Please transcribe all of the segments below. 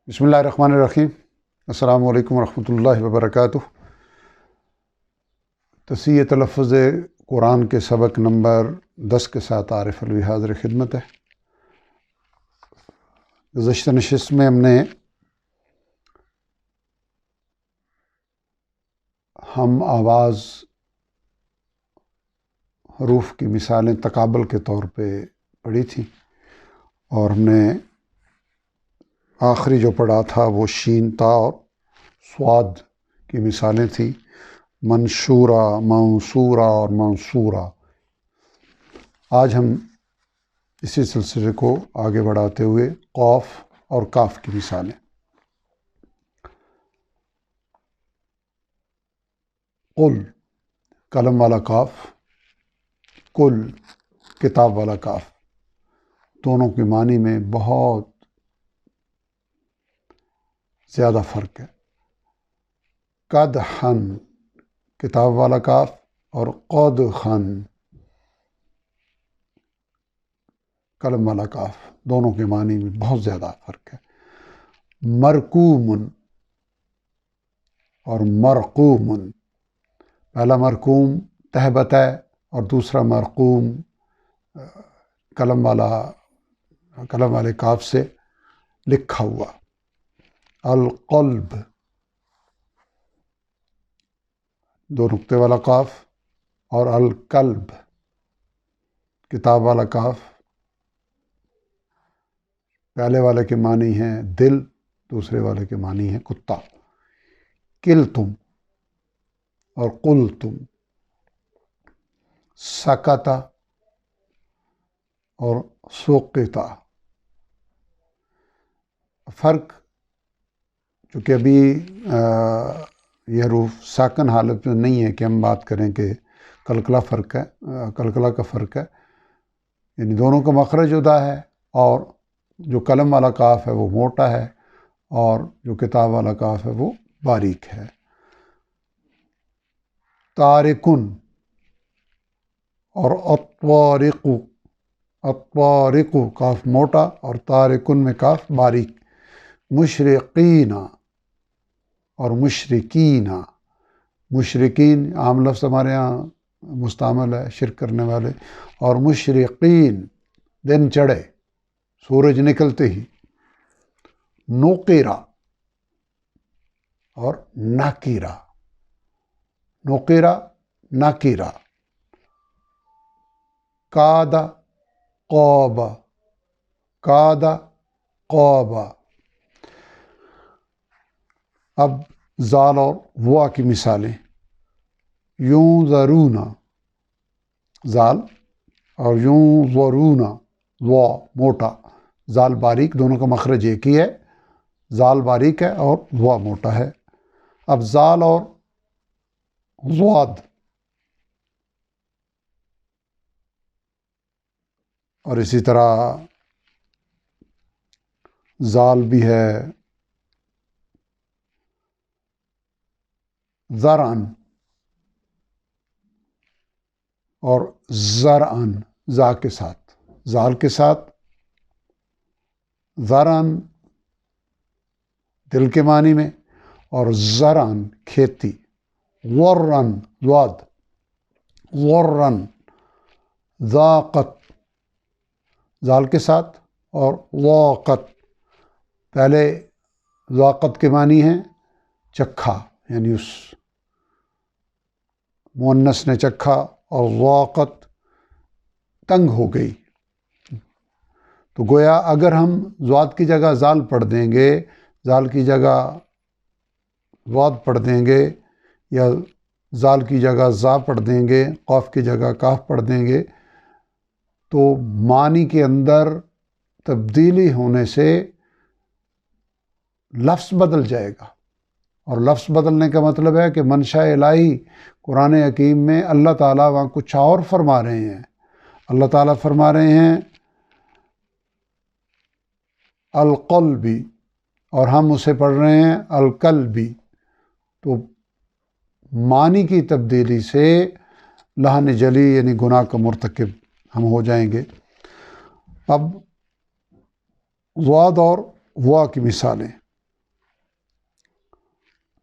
بسم اللہ الرحمن الرحیم۔ السلام علیکم ورحمۃ اللہ وبرکاتہ۔ تصحیح تلفظ قرآن کے سبق نمبر 10 کے ساتھ عارف الوی حاضر خدمت ہے۔ گزشتہ نشست میں ہم نے ہم آواز حروف کی مثالیں تقابل کے طور پہ پڑھی تھیں، اور ہم نے آخری جو پڑھا تھا وہ شین تا اور سواد کی مثالیں تھیں، منشورہ، منصورہ اور منصورہ۔ آج ہم اسی سلسلے کو آگے بڑھاتے ہوئے قاف اور کاف کی مثالیں۔ قل قلم والا کاف، کل کتاب والا کاف، دونوں کے معنی میں بہت زیادہ فرق ہے۔ قدحن کتاب والا کاف اور قدحن قلم والا کاف، دونوں کے معنی میں بہت زیادہ فرق ہے۔ مرقوم اور مرقوم، پہلا مرقوم تہبت ہے اور دوسرا مرقوم قلم والے کاف سے لکھا ہوا۔ القلب دو نقطے والا کاف اور القلب کتاب والا کاف، پہلے والے کے معنی ہیں دل، دوسرے والے کے معنی ہیں کتا۔ قلتم اور قلتم، سکتا اور سقطا۔ فرق چونکہ ابھی یہ حروف ساکن حالت میں نہیں ہے کہ ہم بات کریں کہ قلقلہ کا فرق ہے، یعنی دونوں کا مخرج جدا ہے، اور جو قلم والا کاف ہے وہ موٹا ہے اور جو کتاب والا کاف ہے وہ باریک ہے۔ تارکن اور اطوارق کاف موٹا اور تارکن میں کاف باریک۔ مشرقین اور مشرکین، مشرکین عام لفظ ہمارے ہاں مستعمل ہے شرک کرنے والے، اور مشرقین دن چڑھے، سورج نکلتے ہی۔ نوقیرہ اور ناکیرہ، نوقیرہ ناکیرہ۔ کاد قاب، کاد قاب۔ اب زال اور وا کی مثالیں۔ یونظرون زال اور یونظرون وا موٹا، زال باریک، دونوں کا مخرج ایک ہی ہے، زال باریک ہے اور وا موٹا ہے۔ اب زال اور ضاد اور اسی طرح زال بھی ہے ذرعن اور زرعن، زا کے ساتھ، زال کے ساتھ، ذرعن دل کے معنی میں اور زرعن کھیتی۔ ورن ضاد، ورن ذاقت زال کے ساتھ اور ذاقت، پہلے ذاقت کے معنی ہیں چکھا، یعنی اس مؤنث نے چکھا، اور ذاقت تنگ ہو گئی۔ تو گویا اگر ہم ضاد کی جگہ زال پڑھ دیں گے، زال کی جگہ ضاد پڑھ دیں گے، یا زال کی جگہ زا پڑھ دیں گے، قاف کی جگہ کاف پڑھ دیں گے، تو معنی کے اندر تبدیلی ہونے سے لفظ بدل جائے گا، اور لفظ بدلنے کا مطلب ہے کہ منشاء الہی قرآن حکیم میں اللہ تعالیٰ وہاں کچھ اور فرما رہے ہیں۔ اللہ تعالیٰ فرما رہے ہیں القلبی، اور ہم اسے پڑھ رہے ہیں القلبی، تو معنی کی تبدیلی سے لحن جلی یعنی گناہ کا مرتکب ہم ہو جائیں گے۔ اب ضاد اور وا کی مثالیں۔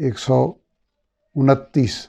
129।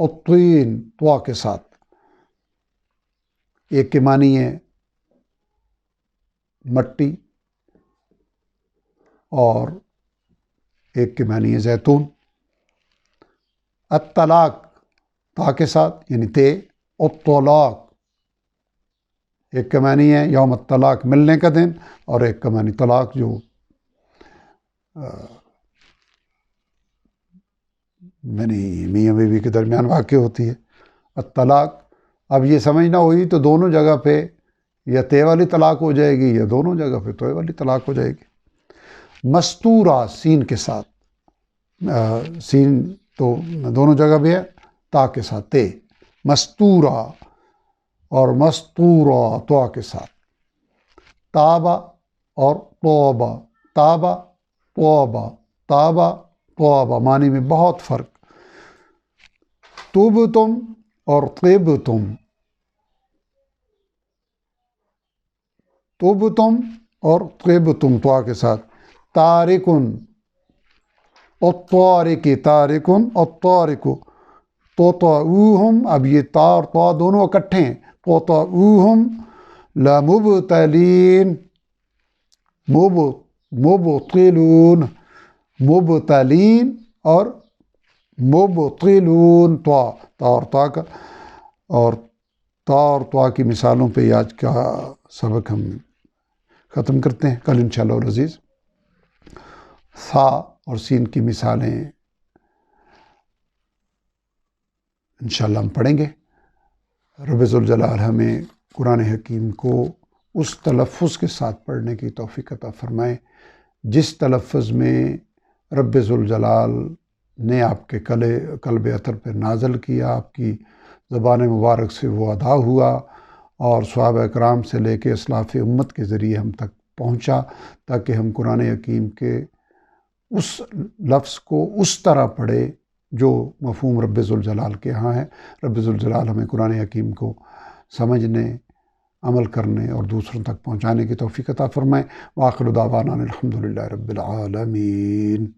الطین طوا کے ساتھ، ایک کے معنی ہے مٹی اور ایک کے معنی ہے زیتون۔ الطلاق تا کے ساتھ یعنی تے، الطلاق ایک کا معنی ہے یوم الطلاق ملنے کا دن، اور ایک کا معنی طلاق جو میاں بیوی کے درمیان واقع ہوتی ہے۔ الطلاق، اب یہ سمجھنا ہوئی تو دونوں جگہ پہ یا تے والی طلاق ہو جائے گی یا دونوں جگہ پہ توے والی طلاق ہو جائے گی۔ مستورہ سین کے ساتھ، سین تو دونوں جگہ بھی ہے، تا کے ساتھ تے، مستورہ اور مستورہ طوا کے ساتھ۔ تابہ اور توبہ، تابہ توبہ، تابہ توبہ معنی میں بہت فرق۔ طبتم اور طبتم، طبتم اور طبتم طوا کے ساتھ۔ تارکن الطارق، تارکن الطارق، تطعوہم، اب یہ تا اور طا دونوں اکٹھے ہیں، تطعوہم لمبتلین، مبطلون، مبتلین اور مبطلون، طا اور طا کا، اور تا اور طا کی مثالوں پہ آج کا سبق ہم ختم کرتے ہیں، کل انشاءاللہ العزیز ثا اور سین کی مثالیں انشاءاللہ ہم پڑھیں گے۔ رب ذوالجلال ہمیں قرآن حکیم کو اس تلفظ کے ساتھ پڑھنے کی توفیق عطا فرمائے جس تلفظ میں رب ذوالجلال نے آپ کے قلب اطہر پر نازل کیا، آپ کی زبان مبارک سے وہ ادا ہوا اور صحابہ اکرام سے لے کے اسلاف امت کے ذریعے ہم تک پہنچا، تاکہ ہم قرآن حکیم کے اس لفظ کو اس طرح پڑھے جو مفہوم رب ذوالجلال کے ہاں ہے۔ رب ذوالجلال ہمیں قرآن حکیم کو سمجھنے، عمل کرنے اور دوسروں تک پہنچانے کی توفیق عطا فرمائے۔ وآخر دعوانا الحمدللہ رب العالمین۔